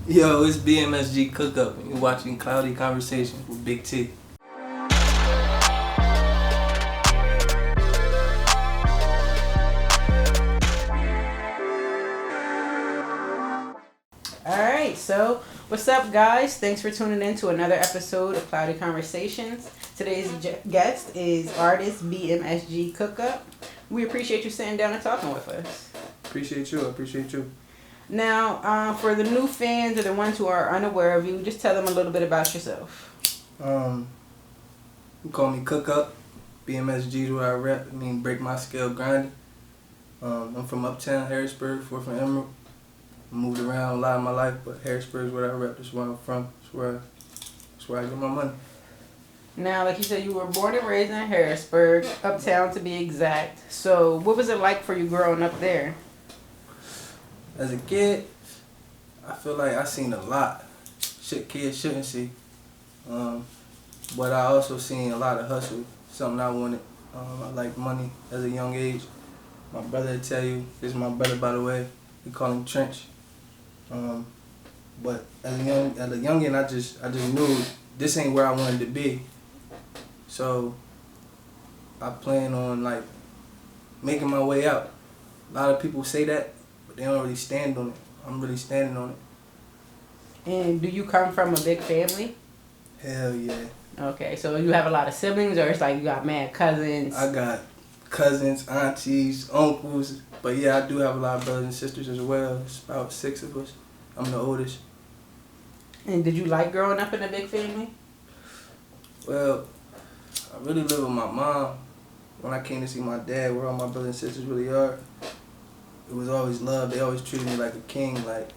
Yo, it's BMSG Cookup, and you're watching Cloudy Conversations with Big T. Alright, so what's up, guys? Thanks for tuning in to another episode of Cloudy Conversations. Today's guest is artist BMSG Cookup. We appreciate you sitting down and talking with us. Appreciate you. Now, for the new fans or the ones who are unaware of you, just tell them a little bit about yourself. You call me Cookup. BMSG is what I rep. I mean, break my scale grinding. I'm from Uptown, Harrisburg, 4th and Emerald. I moved around a lot of my life, but Harrisburg is where I rep. That's where I'm from. That's where I get my money. Now, like you said, you were born and raised in Harrisburg, Uptown to be exact. So, what was it like for you growing up there? As a kid, I feel like I seen a lot shit kids shouldn't see. But I also seen a lot of hustle, something I wanted. I like money as a young age. My brother would tell you, this is my brother, by the way. We call him Trench. But as a youngin, I just knew this ain't where I wanted to be. So I plan on like making my way out. A lot of people say that, but they don't really stand on it. I'm really standing on it. And do you come from a big family? Hell yeah. Okay, so you have a lot of siblings, or it's like you got mad cousins? I got cousins, aunties, uncles, but yeah, I do have a lot of brothers and sisters as well. It's about 6 of us. I'm the oldest. And did you like growing up in a big family? Well, I really live with my mom. When I came to see my dad, where all my brothers and sisters really are, it was always love. They always treated me like a king, like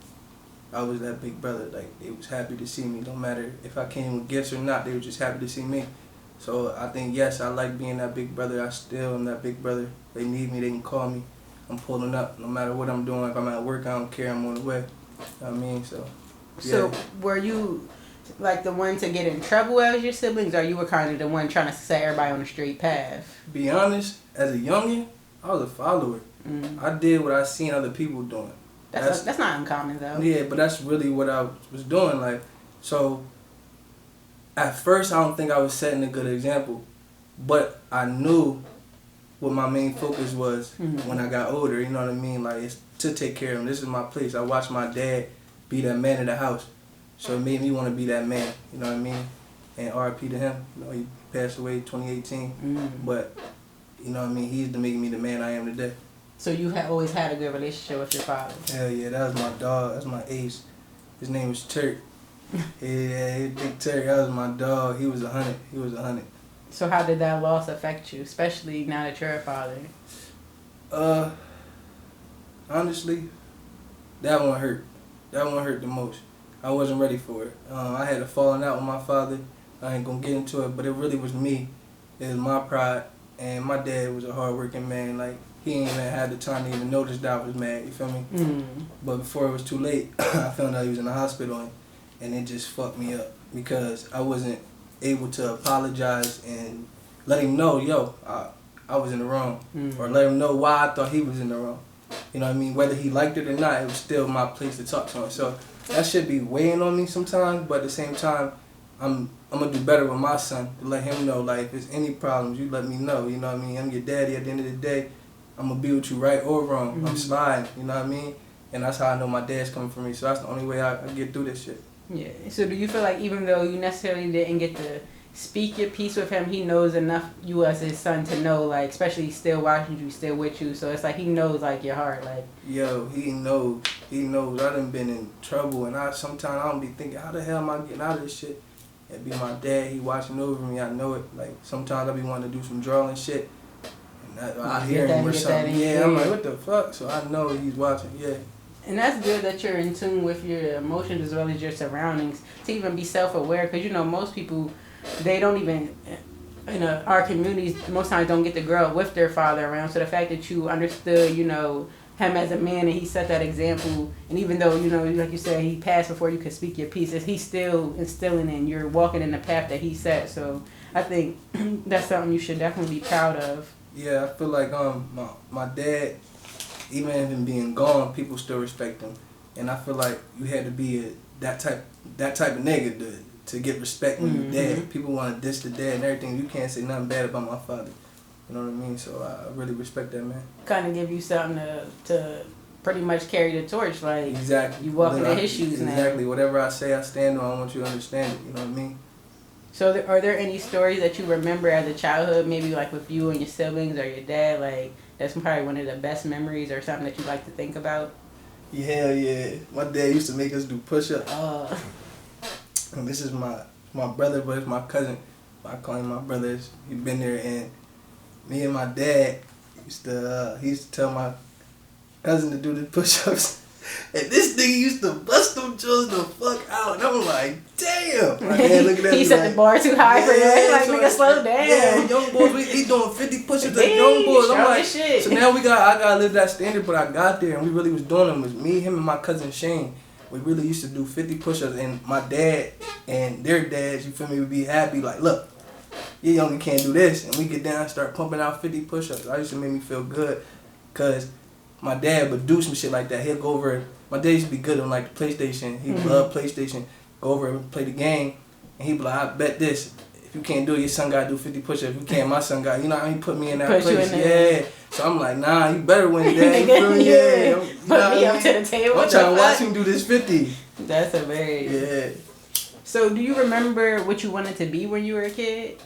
I was that big brother. Like they was happy to see me. No matter if I came with gifts or not, they were just happy to see me. So I think, yes, I like being that big brother. I still am that big brother. They need me, they can call me. I'm pulling up no matter what I'm doing. If I'm at work, I don't care. I'm on the way. You know what I mean? So, yeah. So were you like the one to get in trouble as your siblings, or you were kind of the one trying to set everybody on the straight path? Be honest, as a youngin', I was a follower. Mm. I did what I seen other people doing. That's not uncommon, though. Yeah, but that's really what I was doing. Like, so at first, I don't think I was setting a good example, but I knew what my main focus was when I got older. You know what I mean? Like, it's to take care of him. This is my place. I watched my dad be that man of the house, so it made me want to be that man. You know what I mean? And R.I.P. to him. You know, he passed away 2018, but you know what I mean? He's making me the man I am today. So you have always had a good relationship with your father? Hell yeah, that was my dog. That's my ace. His name was Turk. Yeah, Big Turk. That was my dog. He was 100. So how did that loss affect you, especially now that you're a father? Honestly, that one hurt. That one hurt the most. I wasn't ready for it. I had a falling out with my father. I ain't gonna get into it, but it really was me. It was my pride, and my dad was a hard-working man. Like, he ain't even had the time to even notice that I was mad, you feel me? But before it was too late, I found out he was in the hospital, and it just fucked me up because I wasn't able to apologize and let him know, yo, I was in the wrong, or let him know why I thought he was in the wrong. You know what I mean? Whether he liked it or not, it was still my place to talk to him. So that should be weighing on me sometimes, but at the same time, I'm gonna do better with my son to let him know, like, if there's any problems, you let me know. You know what I mean? I'm your daddy at the end of the day. I'm gonna be with you right or wrong. I'm sliding, you know what I mean? And that's how I know my dad's coming for me. So that's the only way I get through this shit. Yeah. So do you feel like even though you necessarily didn't get to speak your piece with him, he knows enough you as his son to know, like, especially still watching you, still with you. So it's like he knows, like, your heart, like. Yo, he knows. I done been in trouble, and sometimes I don't be thinking, how the hell am I getting out of this shit? It be my dad. He watching over me. I know it. Like, sometimes I be wanting to do some drawing shit. I hear him or something. Yeah, I'm like, what the fuck? So I know he's watching, yeah. And that's good that you're in tune with your emotions as well as your surroundings to even be self-aware, because, you know, most people, they don't even, in our communities, most times don't get to grow up with their father around. So the fact that you understood, you know, him as a man and he set that example, and even though, you know, like you said, he passed before you could speak your piece, he's still instilling and you're walking in the path that he set. So I think that's something you should definitely be proud of. Yeah, I feel like my dad, even him being gone, people still respect him. And I feel like you had to be that type of nigga to get respect when you dead. People want to diss the dead and everything. You can't say nothing bad about my father. You know what I mean? So I really respect that, man. Kind of give you something to pretty much carry the torch, like exactly. You walking in his shoes now. Exactly. Whatever I say, I stand on. I want you to understand it. You know what I mean? So are there any stories that you remember as a childhood, maybe like with you and your siblings or your dad, like that's probably one of the best memories or something that you like to think about? Yeah, yeah. My dad used to make us do push-ups. And this is my brother, but it's my cousin. I call him my brother. He been there, and me and my dad used to tell my cousin to do the push-ups. And this nigga used to bust them chills the fuck out. And I'm like, damn. My dad looking at me he set like, the bar too high for you. He's like, nigga, slow down. Yeah, young boys, he doing 50 push-ups like young boys. I'm like, shit. So now I gotta live that standard, but I got there and we really was doing them. It was me, him, and my cousin Shane. We really used to do 50 push-ups, and my dad and their dads, you feel me, would be happy. Like, look, you young can't do this. And we get down and start pumping out 50 push-ups. I used to make me feel good because my dad would do some shit like that. He'll go over. My dad used to be good on like the PlayStation. He loved PlayStation. Go over and play the game, and he'd be like, I bet this. If you can't do it, your son gotta do 50 push-ups. If you can't, my son got. You know how he put me in that place. Yeah. So I'm like, nah, you better win, Dad. You feel me? Yeah. Put me up to the table. I'm trying to watch him do this 50. That's hilarious. Yeah. So do you remember what you wanted to be when you were a kid?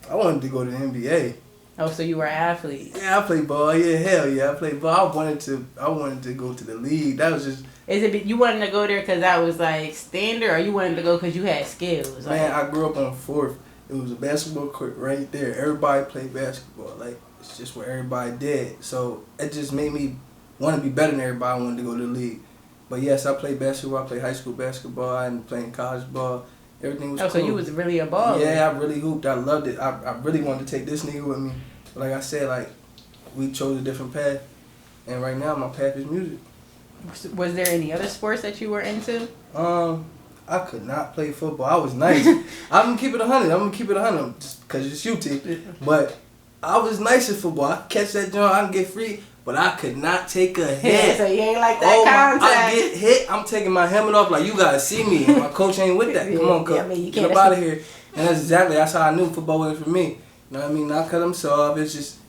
I wanted to go to the NBA. Oh, so you were an athlete. Yeah, I played ball. Yeah, hell yeah, I played ball. I wanted to go to the league. That was just. Is it you wanted to go there because that was like standard, or you wanted to go because you had skills? Man, I grew up on 4th. It was a basketball court right there. Everybody played basketball. Like, it's just what everybody did. So it just made me want to be better than everybody. I wanted to go to the league. But yes, I played basketball. I played high school basketball. I ended up playing college ball. Everything was cool. So you was really a baller. Yeah, I really hooped. I loved it. I really wanted to take this nigga with me. But like I said, like, we chose a different path. And right now, my path is music. Was there any other sports that you were into? I could not play football. I was nice. I'm gonna keep it 100. Just because it's you, T. But I was nice at football. I catch that joint, I can get free. But I could not take a hit. Yeah, so you ain't like that contact. I get hit, I'm taking my helmet off like, you gotta see me. And my coach ain't with that. Come on, coach. Yeah, I mean, you get up out of here. And that's how I knew football wasn't for me. You know what I mean? Not because I'm soft. It's just,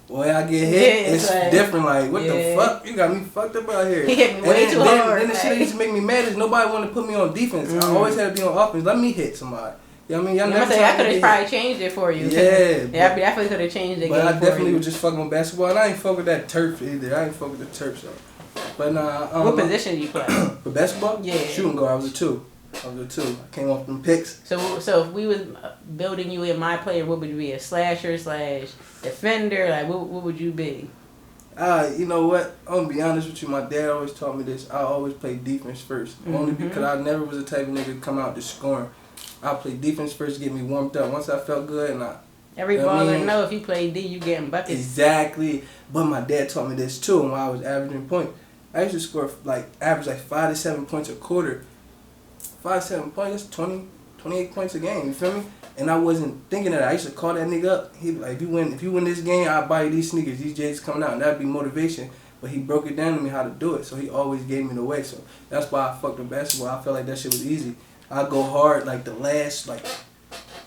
boy, I get hit. It's like, different. Like, what the fuck? You got me fucked up out here. He hit me way too hard. Then the shit that used to make me mad is nobody wanted to put me on defense. I always had to be on offense. Let me hit somebody. You know what I mean? Y'all never I could have probably changed it for you. Yeah. I definitely could have changed it. But I definitely was just fucking with basketball. And I ain't fuck with that turf either. I ain't fuck with the turf, so. But nah. What position do you play? For basketball? Yeah. Shooting guard. I was a 2. I came off them picks. So if we was building you in my player, what would you be? A slasher / defender? Like, what would you be? You know what? I'm gonna be honest with you. My dad always taught me this. I always play defense first. Only because I never was the type of nigga to come out just scoring. I play defense first, get me warmed up. Once I felt good, and every baller know if you play D, you getting buckets. Exactly. But my dad taught me this too. When I was averaging points, I used to score average 5 to 7 points a quarter. 5 to 7 points, that's 28 points a game. You feel me? And I wasn't thinking of that. I used to call that nigga up. He'd be like, if you win this game, I'll buy you these sneakers. These J's coming out, and that'd be motivation. But he broke it down to me how to do it. So he always gave me the way. So that's why I fucked with basketball. I felt like that shit was easy. I go hard like the last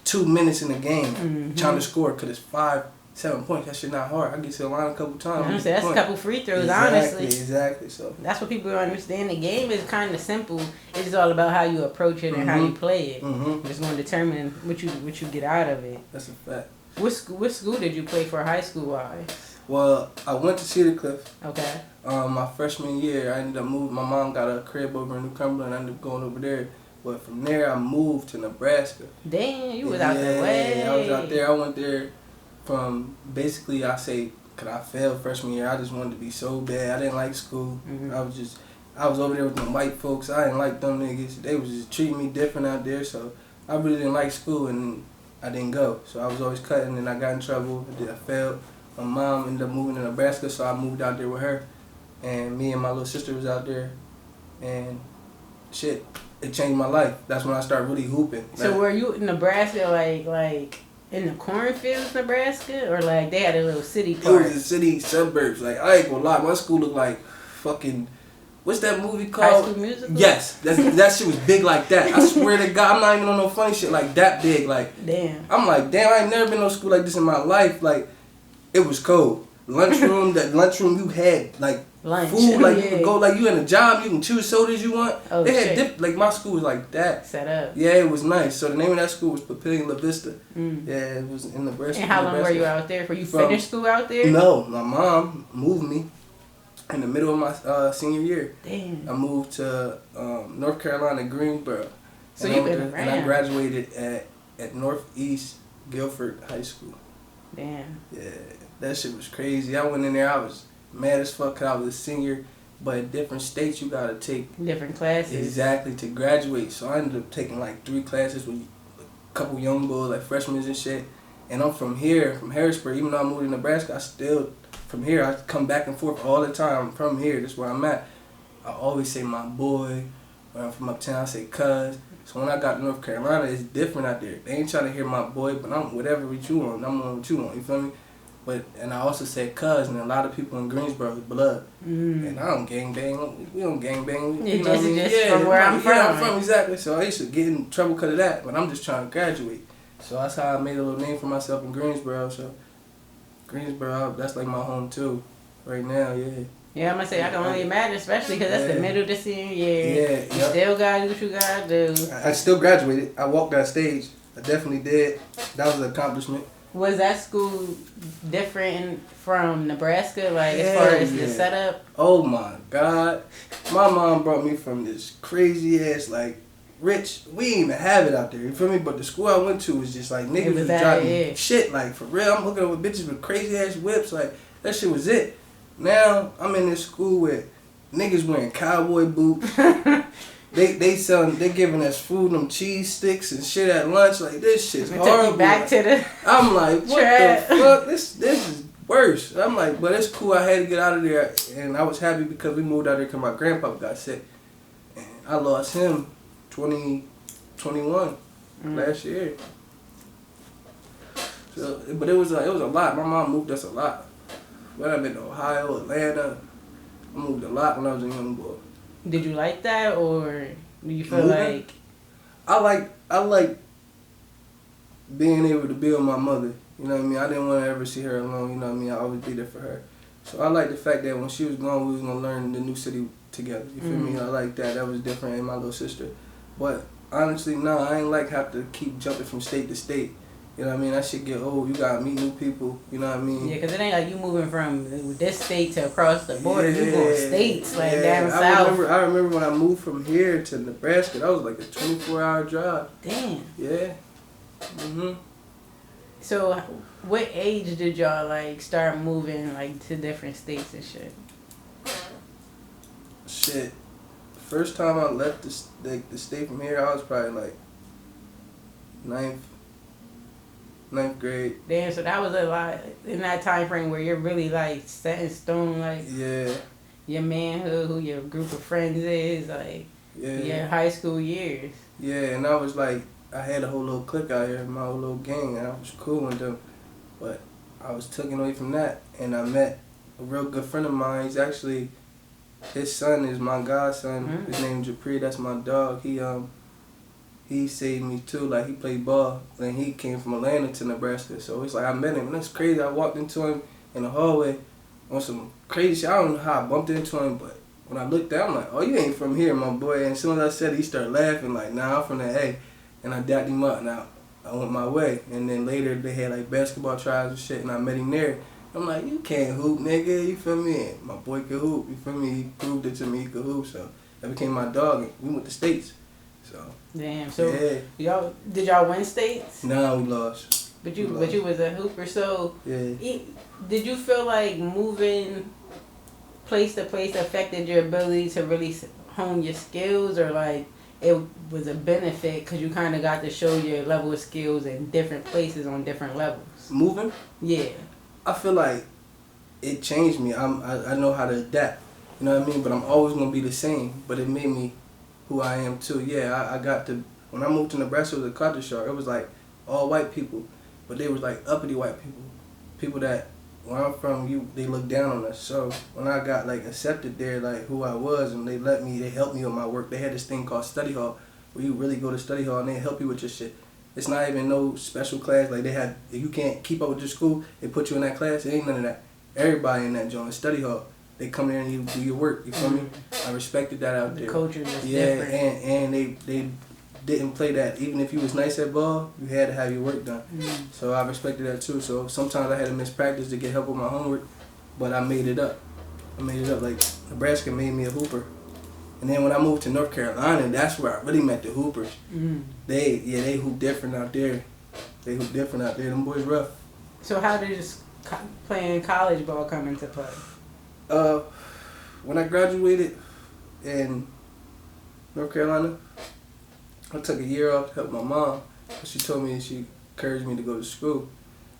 2 minutes in the game trying to score because it's 5, 7 points. That shit not hard. I get to the line a couple times. That's a couple free throws, honestly. Exactly. So that's what people don't understand. The game is kind of simple. It's all about how you approach it and how you play it. It's going to determine what you get out of it. That's a fact. What school did you play for high school wise? Well, I went to Cedar Cliff. Okay. My freshman year, I ended up moving. My mom got a crib over in New Cumberland. I ended up going over there. But from there, I moved to Nebraska. Damn, you was out the way. I was out there. I went there from basically, because I failed freshman year. I just wanted to be so bad. I didn't like school. I was over there with them white folks. I didn't like them niggas. They was just treating me different out there. So I really didn't like school, and I didn't go. So I was always cutting, and I got in trouble. I failed. My mom ended up moving to Nebraska, so I moved out there with her. And me and my little sister was out there. And shit, it changed my life. That's when I started really hooping. So were you in Nebraska, like in the cornfields, Nebraska, or they had a little city part? It was the city suburbs. I ain't gonna lie, my school looked like fucking what's that movie High called? School Musical? Yes, that shit was big like that. I swear to God, I'm not even on no funny shit like that big. Like, damn. I'm like, damn, I ain't never been to school like this in my life. Like, it was cold. Lunchroom, that lunchroom you had like Lunch. food, like Yeah. you could go, like you in a job, you can choose sodas you want. Oh, they had shit. dip, like my school was like that. Set up. Yeah, it was nice. So the name of that school was Papillion La Vista. Mm. Yeah, it was in Nebraska. And how long Nebraska. were you out there? Were you From- finished school out there? No, my mom moved me in the middle of my senior year. Damn. I moved to North Carolina, Greensboro. So and you I been went there- around. And I graduated at Northeast Guilford High School. Damn. Yeah, that shit was crazy. I went in there, I was mad as fuck 'cause I was a senior, but in different states you gotta take Different classes. exactly to graduate. So I ended up taking like 3 classes with a couple young boys, like freshmen and shit. And I'm from here, from Harrisburg. Even though I moved to Nebraska, I still, from here, I come back and forth all the time. I'm from here, that's where I'm at. I always say my boy. When I'm from uptown, I say cuz. So when I got to North Carolina, it's different out there. They ain't trying to hear my boy, but I'm whatever what you want. I'm on what you want, you feel me? But, and I also said cuz, and a lot of people in Greensboro is blood. Mm. And I don't gang bang. We don't gang bang. Yeah, You know what I mean? just from where I'm from. Yeah, I'm from, exactly. So I used to get in trouble because of that, but I'm just trying to graduate. So that's how I made a little name for myself in Greensboro. So Greensboro, that's like my home too, right now, yeah. Yeah, I'm gonna say I can only imagine, especially because that's the Yeah. middle of the senior year. Yeah, You yep. still gotta do what you gotta do. I still graduated. I walked that stage. I definitely did. That was an accomplishment. Was that school different from Nebraska, like as Hell far as the yeah. setup? Oh my God. My mom brought me from this crazy ass, like, rich. We didn't even have it out there, you feel me? But the school I went to was just like, It niggas was was that, driving yeah. shit, like, for real. I'm hooking up with bitches with crazy ass whips, like, that shit was it. Now, I'm in this school with niggas wearing cowboy boots. They giving us food, them cheese sticks and shit at lunch. Like, this shit's It took horrible. you back to the I'm like, what Trap. the fuck? This is worse. I'm like, but it's cool. I had to get out of there, and I was happy because we moved out there because my grandpa got sick, and I lost him 2021 last year. So, but it was a lot. My mom moved us a lot. But I've been to Ohio, Atlanta. I moved a lot when I was a young boy. Did you like that, or do you feel Moving? like I like being able to be with my mother. You know what I mean? I didn't want to ever see her alone. You know what I mean? I always be there for her. So I like the fact that when she was gone, we was gonna learn the new city together. You feel me? I like that. That was different in my little sister. But honestly, no, I ain't like have to keep jumping from state to state. You know what I mean? That shit get old. You gotta meet new people. You know what I mean? yeah? Because it ain't like you moving from this state to across the border. You going states like down I south. remember when I moved from here to Nebraska. That was like a 24-hour drive. Damn. Yeah. Mhm. So, what age did y'all like start moving like to different states and shit? Shit. First time I left the state from here, I was probably like ninth grade. Damn. So that was a lot in that time frame where you're really like set in stone, like Yeah. your manhood, who your group of friends is, like Yeah. your high school years. Yeah, and I was like, I had a whole little clique out here, my whole little gang, and I was cool with them. But I was taken away from that, and I met a real good friend of mine. He's actually, his son is my godson. Mm. His name Japri. That's my dog. He saved me too. Like, he played ball, and he came from Atlanta to Nebraska. So it's like I met him, and that's crazy. I walked into him in the hallway on some crazy shit. I don't know how I bumped into him, but when I looked down, I'm like, oh, you ain't from here, my boy. And as soon as I said it, he started laughing, like, nah, I'm from the A. And I dapped him up, and I went my way. And then later, they had, like, basketball trials and shit, and I met him there. I'm like, you can't hoop, nigga, you feel me? And my boy could hoop, you feel me? He proved it to me, he could hoop, so that became my dog, and we went to states. So, Damn. So yeah. did y'all win states? Nah, we lost. But you We lost. was a hooper. So Yeah. did you feel like moving place to place affected your ability to really hone your skills, or like it was a benefit because you kind of got to show your level of skills in different places on different levels? Moving? Yeah. I feel like it changed me. I know how to adapt. You know what I mean? But I'm always going to be the same. But it made me who I am too. Yeah, I got to, when I moved to Nebraska, it was a culture shock. It was like all white people. But they was like uppity white people. People that where I'm from, they look down on us. So when I got like accepted there, like who I was, and they helped me with my work. They had this thing called study hall, where you really go to study hall and they help you with your shit. It's not even no special class. Like if you can't keep up with your school, they put you in that class. It ain't none of that. Everybody in that joint, study hall, they come there and you do your work. You feel me? I respected that out there. The culture is different. And they didn't play that. Even if you was nice at ball, you had to have your work done. So I respected that too. So sometimes I had to miss practice to get help with my homework, but I made it up. Like Nebraska made me a hooper. And then when I moved to North Carolina, that's where I really met the hoopers. They hoop different out there. Them boys rough. So how did playing college ball come into play? When I graduated in North Carolina, I took a year off to help my mom. She told me, she encouraged me to go to school.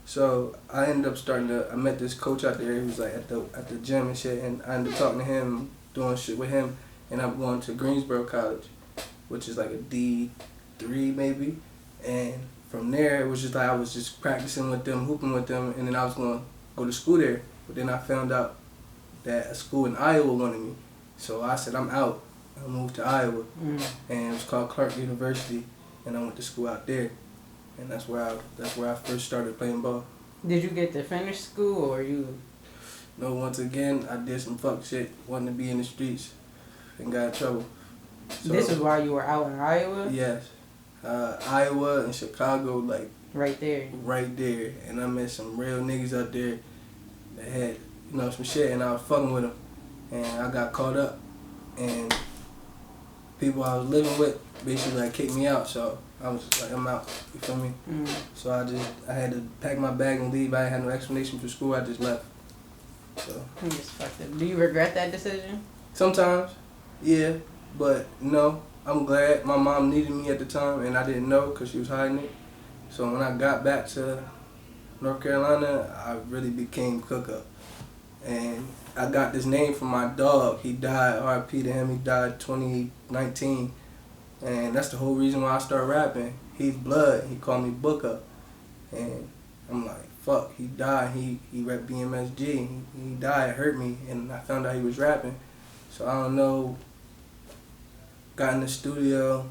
So I ended up I met this coach out there. He was like at the gym and shit, and I ended up talking to him, doing shit with him, and I'm going to Greensboro College, which is like a D3 maybe. And from there, it was just like I was just practicing with them, hooping with them, and then I was going to go to school there. But then I found out that a school in Iowa wanted me. So I said, I'm out. I moved to Iowa, and it was called Clark University, and I went to school out there. And that's where I first started playing ball. Did you get to finish school, or you? No, once again, I did some fuck shit, wanting to be in the streets, and got in trouble. So, this is why you were out in Iowa? Yes. Iowa and Chicago, like... Right there. Right there. And I met some real niggas out there that had, some shit, and I was fucking with them. And I got caught up. And people I was living with basically like kicked me out, so I was just like, I'm out, you feel me? So I had to pack my bag and leave. I didn't have no explanation for school, I just left. So. You just fucked up. Do you regret that decision? Sometimes, yeah, but no, I'm glad. My mom needed me at the time, and I didn't know because she was hiding it. So when I got back to North Carolina, I really became Cookup. And I got this name from my dog. He died, R.I.P. to him, he died 2019. And that's the whole reason why I started rapping. He's blood, he called me Bookup. And I'm like, fuck, he died, he rapped BMSG. He died, it hurt me, and I found out he was rapping. So I don't know, got in the studio,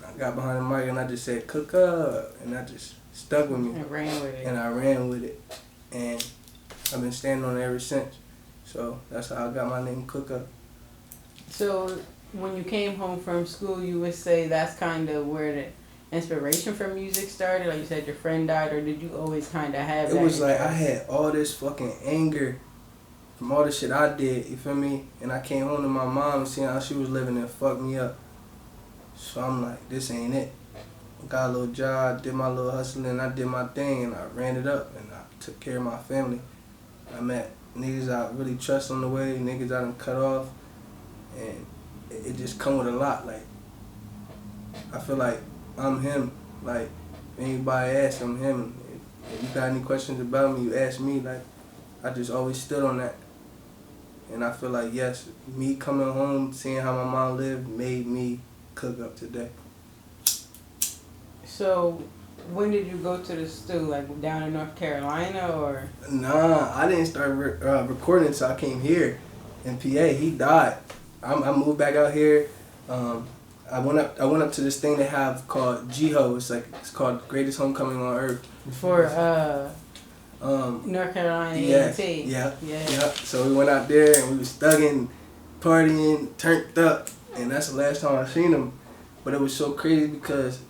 I got behind the mic and I just said, Cookup, and that just stuck with me. And ran with it. And I ran with it. And I've been standing on it ever since. So that's how I got my name, Cookup. So when you came home from school, you would say that's kind of where the inspiration for music started? Like you said, your friend died, or did you always kind of have that? It was like I had all this fucking anger from all the shit I did, you feel me? And I came home to my mom and seeing how she was living and fucked me up. So I'm like, this ain't it. Got a little job, did my little hustling, I did my thing, and I ran it up, and I took care of my family. I met niggas I really trust on the way, niggas I done cut off, and it just come with a lot. Like, I feel like I'm him. Like, if anybody asks, I'm him. If you got any questions about me, you ask me. Like, I just always stood on that. And I feel like, yes, me coming home, seeing how my mom lived, made me Cookup today. So, when did you go to the studio? Like down in North Carolina, or? Nah, I didn't start recording until I came here in PA. He died. I moved back out here. I went up to this thing they have called GHO. It's called Greatest Homecoming on Earth. For North Carolina A&T. Yeah. So we went out there and we was thugging, partying, turned up, and that's the last time I seen him. But it was so crazy because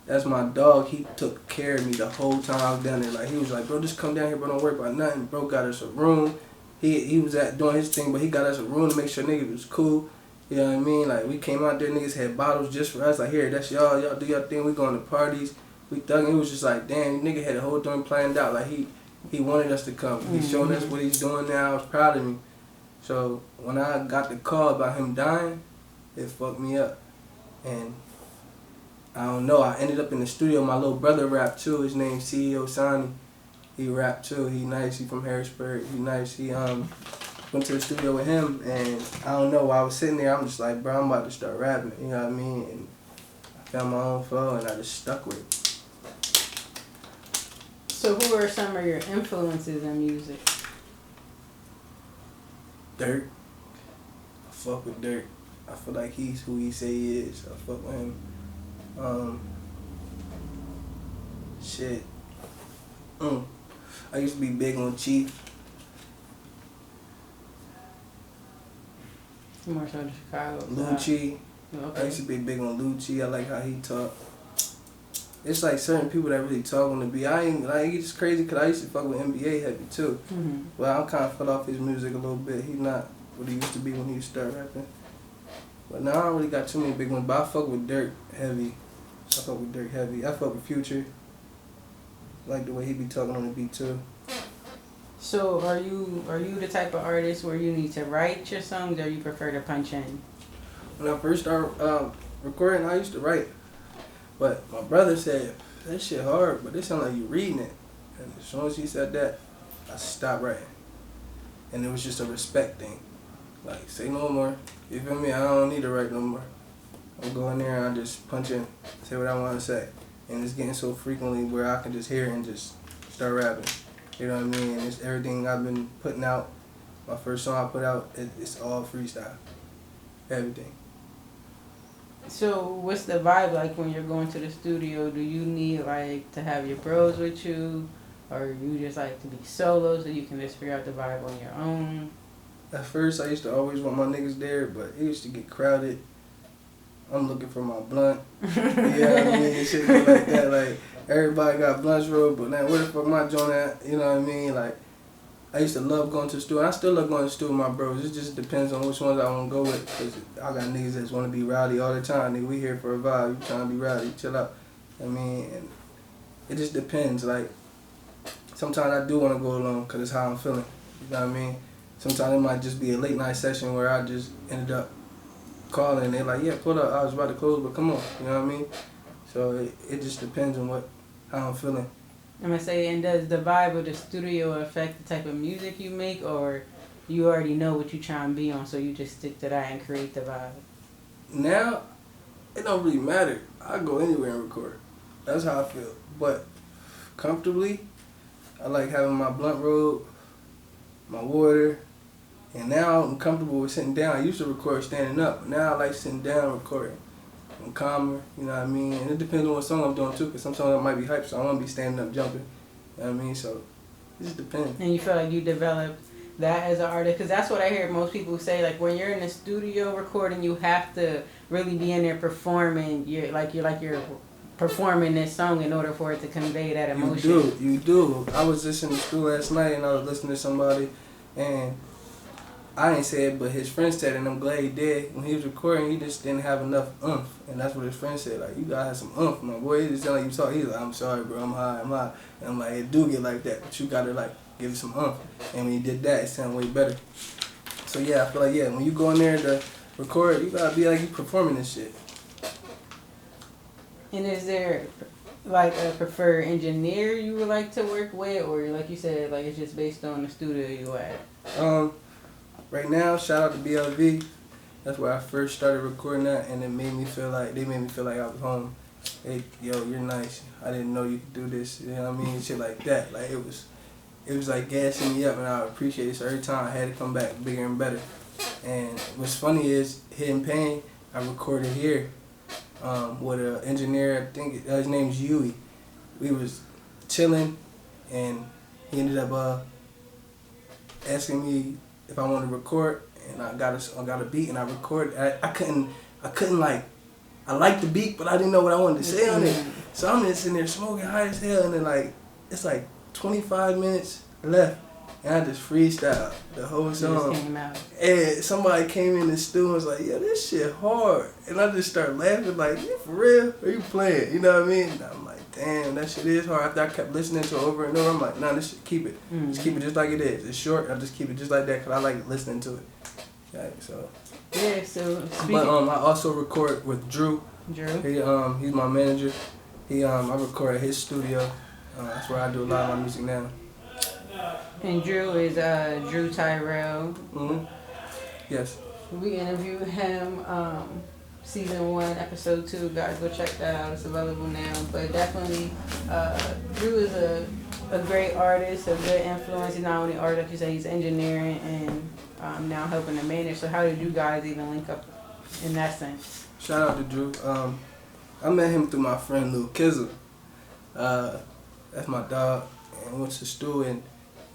that's my dog. He took care of me the whole time I was down there. Like, he was like, bro, just come down here, bro, don't worry about nothing. Bro got us a room. He was doing his thing, but he got us a room to make sure niggas was cool. You know what I mean? Like, we came out there, niggas had bottles just for us. Like, here, that's y'all do your thing. We going to parties. We thugging. It was just like, damn, nigga had the whole thing planned out. Like, he wanted us to come. He's showing us what he's doing now. I was proud of me. So when I got the call about him dying, it fucked me up. And I don't know, I ended up in the studio. My little brother rapped too. His name's CEO Sani. He rapped too. He nice. He from Harrisburg. He nice. He went to the studio with him, and I don't know, while I was sitting there, I'm just like, bro, I'm about to start rapping. You know what I mean? And I found my own flow, and I just stuck with it. So who are some of your influences in music? Dirk. I fuck with Dirk. I feel like he's who he say he is. I fuck with him. Shit. I used to be big on Chief. More so the Chicago. Lucci. Okay. I used to be big on Lucci. I like how he talk. It's like certain people that really talk on the beat. I ain't like it's crazy because I used to fuck with NBA heavy too. Mm-hmm. Well, I kind of fell off his music a little bit. He's not what he used to be when he started rapping. But now I don't really got too many big ones. But I fuck with Dirk heavy. I fuck with Dirk heavy. I fuck with Future. Like the way he be talking on the beat too. So are you the type of artist where you need to write your songs, or you prefer to punch in? When I first started recording, I used to write. But my brother said, that shit hard, but it sound like you reading it. And as soon as he said that, I stopped writing. And it was just a respect thing. Like, say no more. You feel me? I don't need to write no more. I'm going there and I just punch in, say what I want to say. And it's getting so frequently where I can just hear it and just start rapping. You know what I mean? And it's everything I've been putting out. My first song I put out, it's all freestyle. Everything. So what's the vibe like when you're going to the studio? Do you need like to have your bros with you, or you just like to be solo so you can just figure out the vibe on your own? At first, I used to always want my niggas there, but it used to get crowded. I'm looking for my blunt. You know what I mean? Shit like that. Like, everybody got blunts rolled, but now where the fuck my joint at? You know what I mean? Like, I used to love going to the studio. I still love going to the studio with my bros. It just depends on which ones I want to go with. Because I got niggas that just want to be rowdy all the time. Nigga, we here for a vibe. You trying to be rowdy. Chill out. I mean, and it just depends. Like, sometimes I do want to go alone because it's how I'm feeling. You know what I mean? Sometimes it might just be a late night session where I just ended up calling and they're like, yeah, pull up. I was about to close, but come on. You know what I mean? So it just depends on how I'm feeling. I'm gonna say, and does the vibe of the studio affect the type of music you make, or you already know what you trying to be on, so you just stick to that and create the vibe? Now, it don't really matter. I go anywhere and record. That's how I feel. But comfortably, I like having my blunt rolled, my water, and now I'm comfortable with sitting down. I used to record standing up, but now I like sitting down recording. I'm calmer, you know what I mean? And it depends on what song I'm doing too, because some songs I might be hyped, so I want to be standing up jumping. You know what I mean? So it just depends. And you feel like you developed that as an artist? Because that's what I hear most people say. Like, when you're in the studio recording, you have to really be in there performing. You're performing this song in order for it to convey that emotion. You do. I was just in the school last night and I was listening to somebody, and I ain't say it, but his friend said it, and I'm glad he did. When he was recording, he just didn't have enough oomph, and that's what his friend said. Like, you gotta have some oomph, my boy. It just sound like you talk. He's like, I'm sorry, bro. I'm high. And I'm like, it do get like that, but you gotta like give it some oomph. And when you did that, it sounded way better. So yeah, I feel like when you go in there to record, you gotta be like you performing this shit. And is there like a preferred engineer you would like to work with, or like you said, like it's just based on the studio you at? Right now, shout out to BLV. That's where I first started recording that, and they made me feel like I was home. Hey, yo, you're nice. I didn't know you could do this. You know what I mean? Shit like that. Like it was like gassing me up, and I appreciate it. So every time I had to come back bigger and better. And what's funny is Hidden Pain. I recorded here with an engineer. I think his name's Yui. We was chilling, and he ended up asking me if I wanted to record, and I got a beat, and I recorded. I couldn't like, I liked the beat, but I didn't know what I wanted to say on it. So I'm just sitting there smoking high as hell, and then like, it's like 25 minutes left, and I just freestyle the whole song. Just came out. And somebody came in the studio and was like, yo, this shit hard. And I just started laughing like, you for real? Are you playing? You know what I mean? And I'm like, damn, that shit is hard. After I kept listening to it over and over, I'm like, nah, this shit, keep it. Mm-hmm. Just keep it just like it is. It's short, I just keep it just like that because I like listening to it. Like, so. Yeah, so speaking. But I also record with Drew. He's my manager. I record at his studio. That's where I do a lot of my music now. And Drew is Drew Tyrell. Mm-hmm. Yes. We interviewed him season 1, episode 2. Guys, go check that out. It's available now. But definitely, Drew is a great artist, a good influence. He's not only artist, like you say, he's engineering, and now helping to manage. So how did you guys even link up in that sense? Shout out to Drew. I met him through my friend Lil Kizzle. That's my dog, and went to Stu, and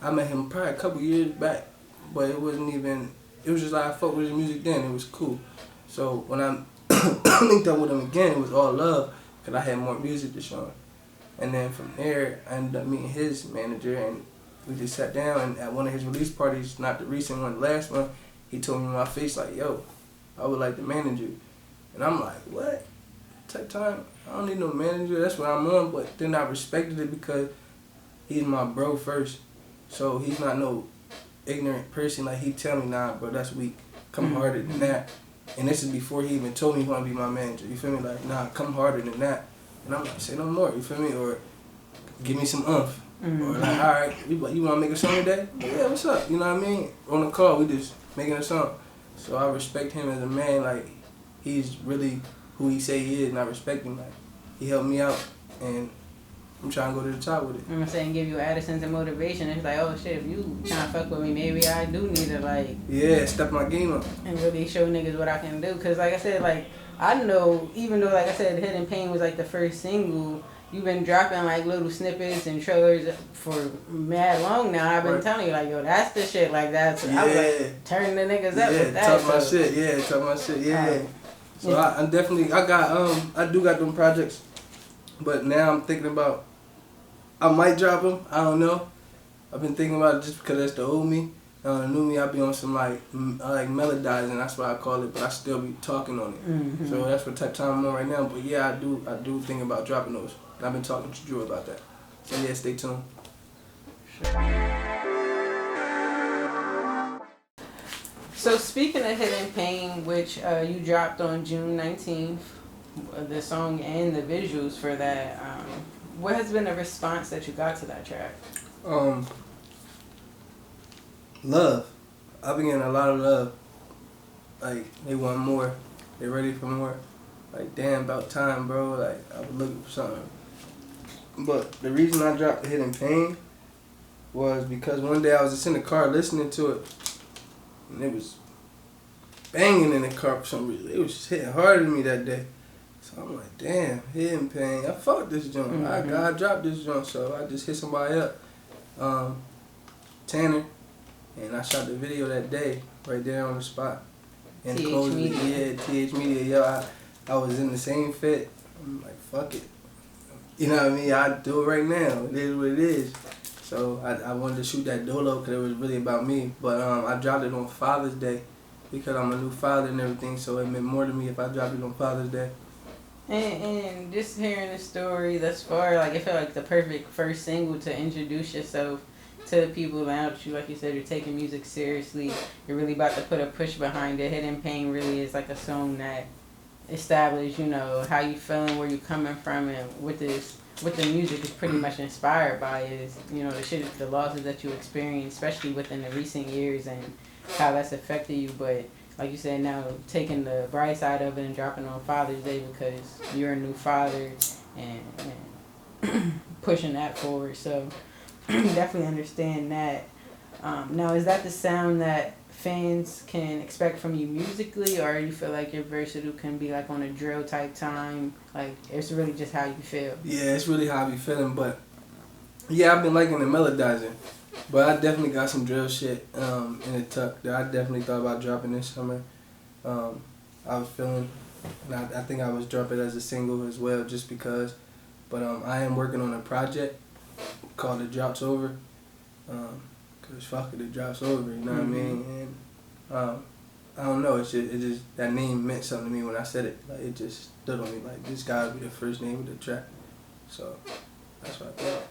I met him probably a couple years back, but it wasn't even. It was just like I fucked with his music then. It was cool. So when I linked up with him again, it was all love, cause I had more music to show him. And then from there, I ended up meeting his manager, and we just sat down. And at one of his release parties, not the recent one, the last one, he told me in my face like, "Yo, I would like to manage you." And I'm like, "What? Type time? I don't need no manager. That's what I'm on." But then I respected it because he's my bro first, so he's not no ignorant person. Like he tell me, "Nah, bro, that's weak. Come harder than that." And this is before he even told me he want to be my manager. You feel me? Like, "Nah, come harder than that." And I'm like, "Say no more." You feel me? Or give me some umph. Or like, "All right, you want to make a song today? Yeah, what's up?" You know what I mean? On the call, we just making a song. So I respect him as a man. Like he's really who he say he is, and I respect him. Like he helped me out, and I'm trying to go to the top with it. I'm saying give you added sense of motivation. It's like, oh shit, if you trying to fuck with me, maybe I do need to like step my game up and really show niggas what I can do. Cause like I said, like I know, even though like I said, Hidden Pain was like the first single, you've been dropping like little snippets and trailers for mad long now. I've been telling you like, yo, that's the shit. Like that's I was like turning the niggas up with that. Talk my shit. Talk my shit. So I definitely I do got them projects, but now I'm thinking about I might drop them. I don't know. I've been thinking about it just because that's the old me. The new me, I be on some like melodizing. That's what I call it. But I still be talking on it. So that's what type of time I'm on right now. But yeah, I do think about dropping those. And I've been talking to Drew about that. So yeah, stay tuned. So speaking of Hidden Pain, which you dropped on June 19th, the song and the visuals for that, what has been the response that you got to that track? Love. I've been getting a lot of love. Like, they want more. They ready for more. Like, damn, about time, bro. Like, I was looking for something. But the reason I dropped the Hidden Pain was because one day I was just in the car listening to it, and it was banging in the car for some reason. It was just hitting harder than me that day. So I'm like, damn, Hidden Pain. I fucked this joint. I dropped this joint, so I just hit somebody up, Tanner, and I shot the video that day right there on the spot. And TH Media. TH Media. Yo, I was in the same fit. I'm like, fuck it. You know what I mean? I do it right now. It is what it is. So I wanted to shoot that dolo because it was really about me. But I dropped it on Father's Day because I'm a new father and everything. So it meant more to me if I dropped it on Father's Day. And just hearing the story thus far, like it felt like the perfect first single to introduce yourself to the people now that you, like you said, you're taking music seriously. You're really about to put a push behind it. Hidden Pain really is like a song that establishes, you know, how you feeling, where you coming from, and what the music is pretty much inspired by is, you know, the losses that you experience, especially within the recent years, and how that's affected you. But like you said, now taking the bright side of it and dropping it on Father's Day because you're a new father and pushing that forward. So definitely understand that. Now, is that the sound that fans can expect from you musically, or you feel like your versatile can be like on a drill type time? Like it's really just how you feel? Yeah, it's really how I be feeling. But yeah, I've been liking the melodizing. But I definitely got some drill shit in the tuck that I definitely thought about dropping this summer. I was feeling, and I think I was dropping it as a single as well just because. But I am working on a project called It Drops Over. Cause fuck it drops over, you know what I mean? And I don't know, it just that name meant something to me when I said it. Like it just stood on me, like this gotta be the first name of the track. So that's what I thought.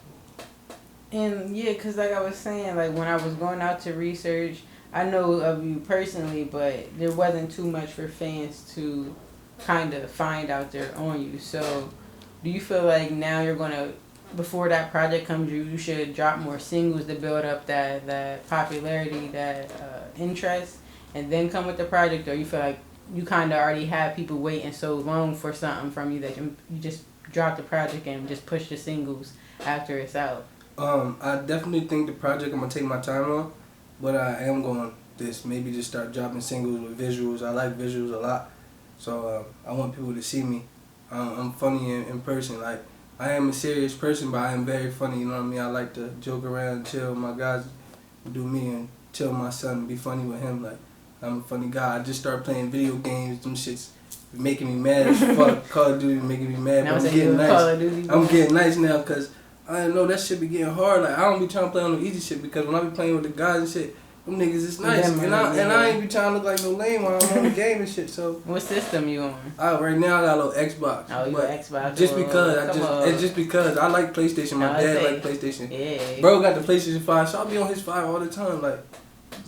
And yeah, cause like I was saying, like when I was going out to research, I know of you personally, but there wasn't too much for fans to kind of find out there on you. So do you feel like now you're gonna, before that project comes, you should drop more singles to build up that popularity, that interest, and then come with the project? Or you feel like you kind of already have people waiting so long for something from you that you just drop the project and just push the singles after it's out? I definitely think the project I'm gonna take my time on, but I am going maybe just start dropping singles with visuals. I like visuals a lot, so I want people to see me. I'm funny in person. Like, I am a serious person, but I am very funny. You know what I mean? I like to joke around, chill with my guys, do me, and chill with my son, and be funny with him. Like, I'm a funny guy. I just started playing video games. Them shits making me mad as fuck. Call of Duty making me mad, but I'm getting nice. I'm getting nice now because I didn't know that shit be getting hard. Like, I don't be trying to play on the easy shit because when I be playing with the guys and shit, them niggas is nice. And I ain't be trying to look like no lame while I'm on the game and shit. So what system you on? Right now I got a little Xbox. Oh, you got Xbox? It's just because I like PlayStation. My dad like PlayStation. Yeah. Bro got the PlayStation 5, so I'll be on his 5 all the time. Like,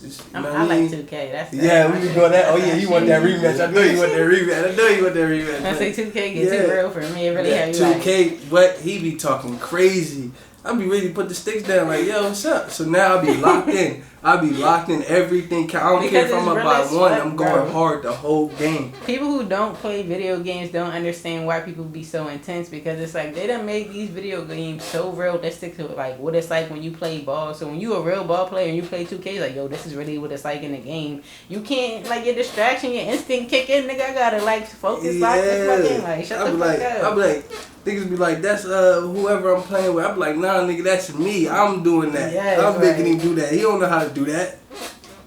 just, I like 2K. That's we be going that. Oh yeah, you want that rematch? I know you want that rematch. I say 2K get too real for me. It really have you 2K, but he be talking crazy. I be ready to put the sticks down like, yo, what's up? So now I be locked in. Everything. I don't care if I'm up by one. I'm going hard the whole game. People who don't play video games don't understand why people be so intense, because it's like they done made these video games so realistic to like what it's like when you play ball. So when you a real ball player and you play 2K, like, yo, this is really what it's like in the game. You can't, like, your distraction, your instinct kick in, nigga. I gotta like focus, like this fucking, like, shut the fuck up. I be like, niggas be like, that's whoever I'm playing with. I be like, nah, nigga, that's me. I'm doing that. Yes, I'm making him do that. He don't know how to do that.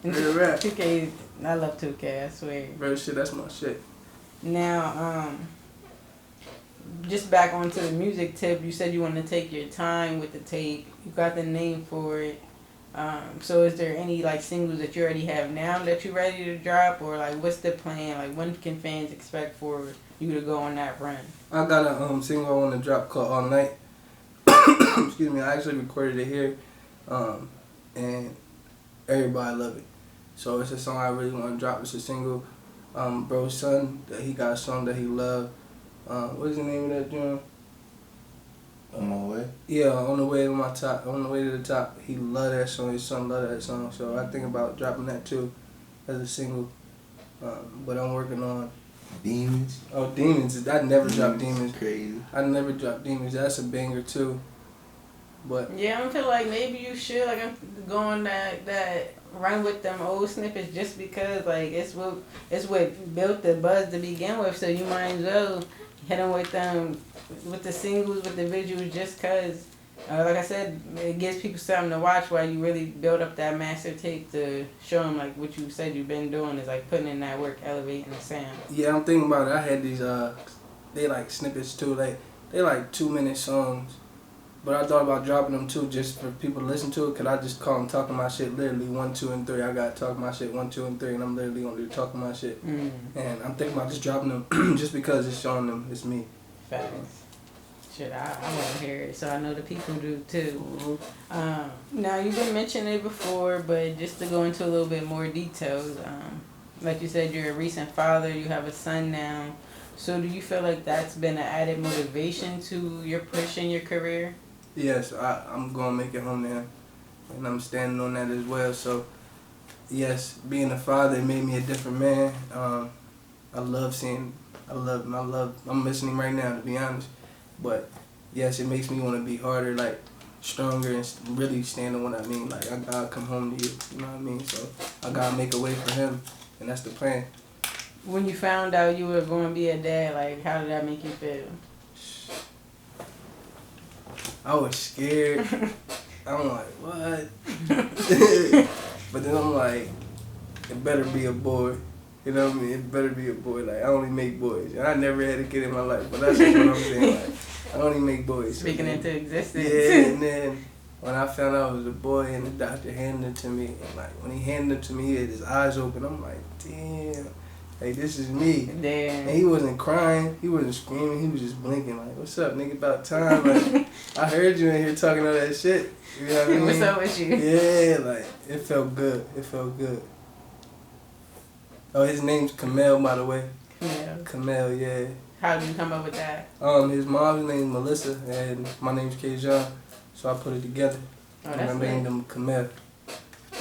2K, I love 2K, I swear. Bro, shit, that's my shit. Now, just back onto the music tip, you said you want to take your time with the tape. You got the name for it. So is there any like singles that you already have now that you're ready to drop, or like what's the plan? Like, when can fans expect for you to go on that run? I got a single I want to drop called All Night. Excuse me, I actually recorded it here, and everybody love it. So it's a song I really want to drop. It's a single. Bro's son, he got a song that he love. What is the name of that joint? On my way? Yeah, On the Way to My Top. On the Way to the Top. He love that song. His son love that song. So I think about dropping that too as a single. But I'm working on Demons. Oh, Demons. I never dropped Demons. Crazy. I never dropped Demons. That's a banger too. But yeah, I feel like maybe you should go on that run with them old snippets, just because like it's what built the buzz to begin with. So you might as well hit them with the singles, with the visuals, just cause. Like I said, it gives people something to watch while you really build up that master tape to show them like what you said you've been doing is like putting in that work, elevating the sound. Yeah, I'm thinking about it. I had these they like snippets too. They like 2-minute songs. But I thought about dropping them too, just for people to listen to it. Cause I just call them talking my shit, literally 1, 2, and 3. I got talking my shit 1, 2, and 3, and I'm literally gonna do talking my shit. Mm. And I'm thinking about just dropping them, just because it's showing them it's me. Facts. Shit, I want to hear it, so I know the people do too. Mm-hmm. Now you've been mentioning it before, but just to go into a little bit more details, like you said, you're a recent father. You have a son now. So do you feel like that's been an added motivation to your push in your career? Yes, I'm going to make it home now, and I'm standing on that as well. So, yes, being a father made me a different man. I'm missing him right now, to be honest. But, yes, it makes me want to be harder, like, stronger, and really stand on what I mean. Like, I got to come home to you, you know what I mean? So, I got to make a way for him, and that's the plan. When you found out you were going to be a dad, like, how did that make you feel? I was scared. I'm like, what? But then I'm like, it better be a boy. You know what I mean? It better be a boy. Like, I only make boys. And I never had a kid in my life, but that's just what I'm saying. Like, I only make boys. Speaking into existence. Yeah, and then when I found out it was a boy and the doctor handed it to me, and like, when he handed it to me, he had his eyes open. I'm like, damn. Like, this is me. Damn. And he wasn't crying. He wasn't screaming. He was just blinking like, what's up, nigga? About time. Like, I heard you in here talking all that shit. You know what I mean? What's up with you? Yeah, like, it felt good. It felt good. Oh, his name's Kamel, by the way. Kamel, yeah. How did you come up with that? His mom's name's Melissa, and my name's Kayjon. So I put it together. Oh, and that's I named him Kamel.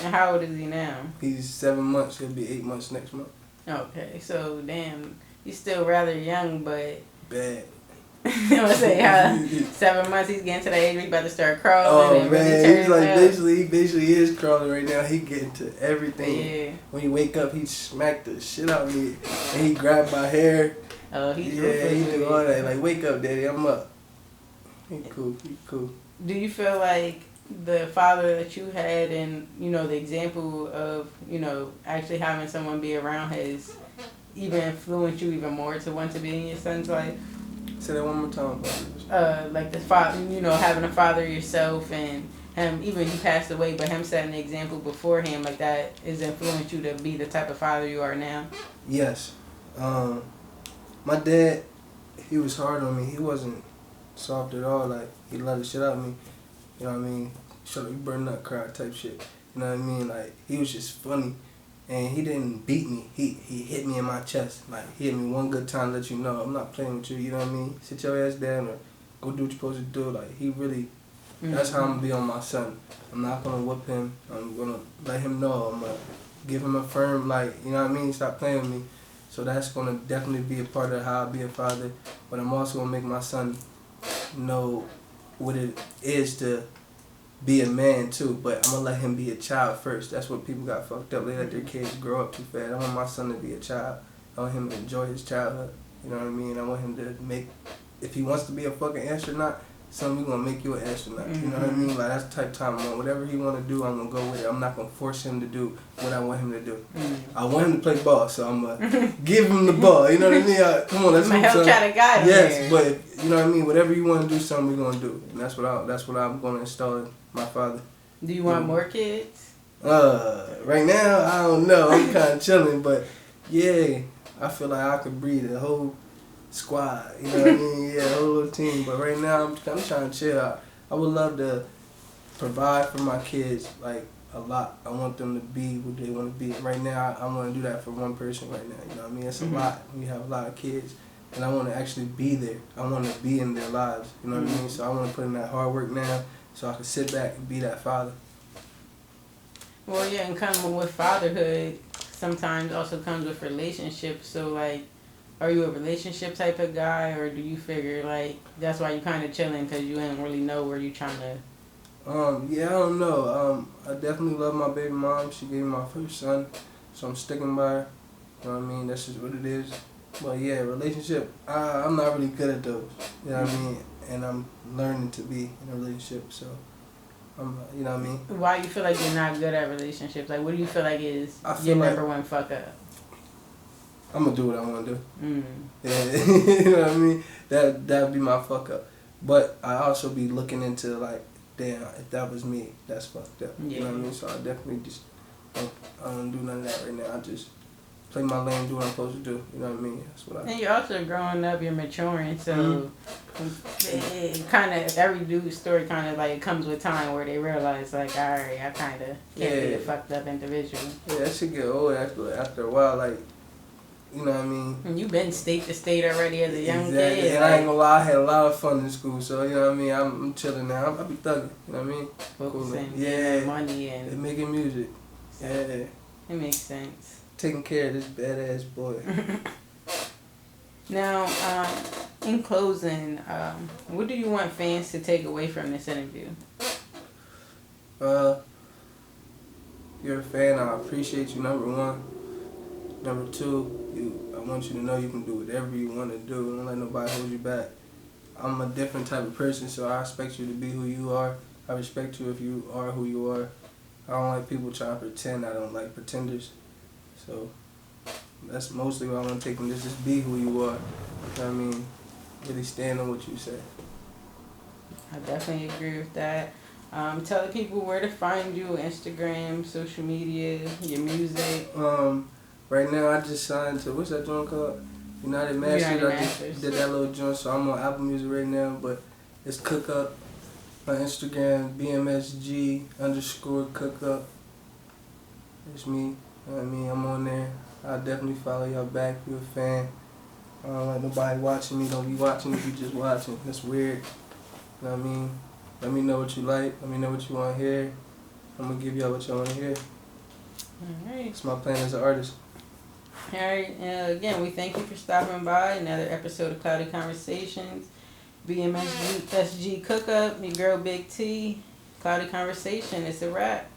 And how old is he now? He's 7 months. He'll be 8 months next month. Okay, so damn, he's still rather young, but bad. I'm gonna say how 7 months he's getting to the age where he about to start crawling. Oh and man, really he's like up. he basically is crawling right now. He getting to everything. Yeah. When he wake up, he smacked the shit out of me, and he grabbed my hair. Oh, he's Yeah, he ruthless do with all it. that. Like, wake up, daddy, I'm up. He cool. He cool. Do you feel like the father that you had and, you know, the example of, you know, actually having someone be around has even influenced you even more to want to be in your son's life? Say that one more time. Like the father, you know, having a father yourself and him, even he passed away, but him setting the example before him, like that has influenced you to be the type of father you are now? Yes. My dad, he was hard on me. He wasn't soft at all. Like, he let the shit out of me. You know what I mean? Shut up, you burn up, cry type shit. You know what I mean? Like, he was just funny. And he didn't beat me. He hit me in my chest. Like, he hit me one good time to let you know I'm not playing with you. You know what I mean? Sit your ass down or go do what you're supposed to do. Like, he really, that's how I'm going to be on my son. I'm not going to whoop him. I'm going to let him know. I'm going to give him a firm, like, you know what I mean? Stop playing with me. So that's going to definitely be a part of how I be a father. But I'm also going to make my son know what it is to be a man too, but I'm gonna let him be a child first. That's what people got fucked up. They let their kids grow up too fast. I want my son to be a child. I want him to enjoy his childhood. You know what I mean? I want him to make, if he wants to be a fucking astronaut, son, we gonna make you an astronaut. You know what I mean? Like, that's the type of time I want. Whatever he wanna do, I'm gonna go with it. I'm not gonna force him to do what I want him to do. I want him to play ball, so I'm gonna give him the ball. You know what I mean? Come on, let's I'm gonna help try to guide him. Yes, there. but you know what I mean? Whatever you wanna do, son, we're gonna do. And that's what I'm gonna install in my father. Do you want more kids? Right now, I don't know. I'm kind of chilling, but yeah, I feel like I could breed a whole squad. You know what I mean? Yeah, a whole little team. But right now, I'm trying to chill. I would love to provide for my kids, like, a lot. I want them to be what they want to be. Right now, I want to do that for one person right now. You know what I mean? It's a lot. We have a lot of kids, and I want to actually be there. I want to be in their lives. You know what I mean? So I want to put in that hard work now, so I can sit back and be that father. Well, yeah, and coming with fatherhood sometimes also comes with relationships. So, like, are you a relationship type of guy, or do you figure, like, that's why you kind of chilling because you ain't really know where you trying to... Yeah, I don't know. I definitely love my baby mom. She gave me my first son, so I'm sticking by her. You know what I mean? That's just what it is. But yeah, relationship, I'm not really good at those. You know what I mean? And I'm learning to be in a relationship, so you know what I mean? Why you feel like you're not good at relationships? Like, what do you feel like is feel your like number one fuck up? I'm gonna do what I want to do. Yeah, you know what I mean? That'd be my fuck up. But I also be looking into, like, damn, if that was me, that's fucked up. Yeah. You know what I mean? So I definitely just I don't do none of that right now. I just play my lane, do what I'm supposed to do. You know what I mean? That's what I. And you're also growing up, you're maturing, so it kind of, every dude's story kind of like comes with time where they realize, like, all right, I kind of can't be a fucked up individual. Yeah, that shit get old after a while, like, you know what I mean? And you've been state to state already as a young Exactly. kid. And I ain't gonna lie, I had a lot of fun in school, so you know what I mean? I'm chilling now. I be thugging, you know what I mean? Focusing, yeah, money and making music. Yeah. It makes sense. Taking care of this badass boy. Now, in closing, what do you want fans to take away from this interview? You're a fan. I appreciate you, number one. Number two, I want you to know you can do whatever you want to do. Don't let nobody hold you back. I'm a different type of person, so I expect you to be who you are. I respect you if you are who you are. I don't like people trying to pretend. I don't like pretenders. So that's mostly what I want to take from this. Just be who you are. You know what I mean? Really stand on what you say. I definitely agree with that. Tell the people where to find you, Instagram, social media, your music. Right now I just signed to, what's that joint called? United Masters. I just did that little joint, so I'm on Apple Music right now, but it's Cookup. My Instagram, BMSG _Cookup. It's me. You know what I mean? I'm on there. I'll definitely follow y'all back if you're a fan. I don't like nobody watching me. Don't be watching if you just watching. That's weird. You know what I mean? Let me know what you like. Let me know what you want to hear. I'm going to give y'all what y'all want to hear. Alright. It's my plan as an artist. Alright, again, we thank you for stopping by. Another episode of Cloudy Conversations. BMSG Cookup, your girl Big T. Cloudy Conversation. It's a wrap.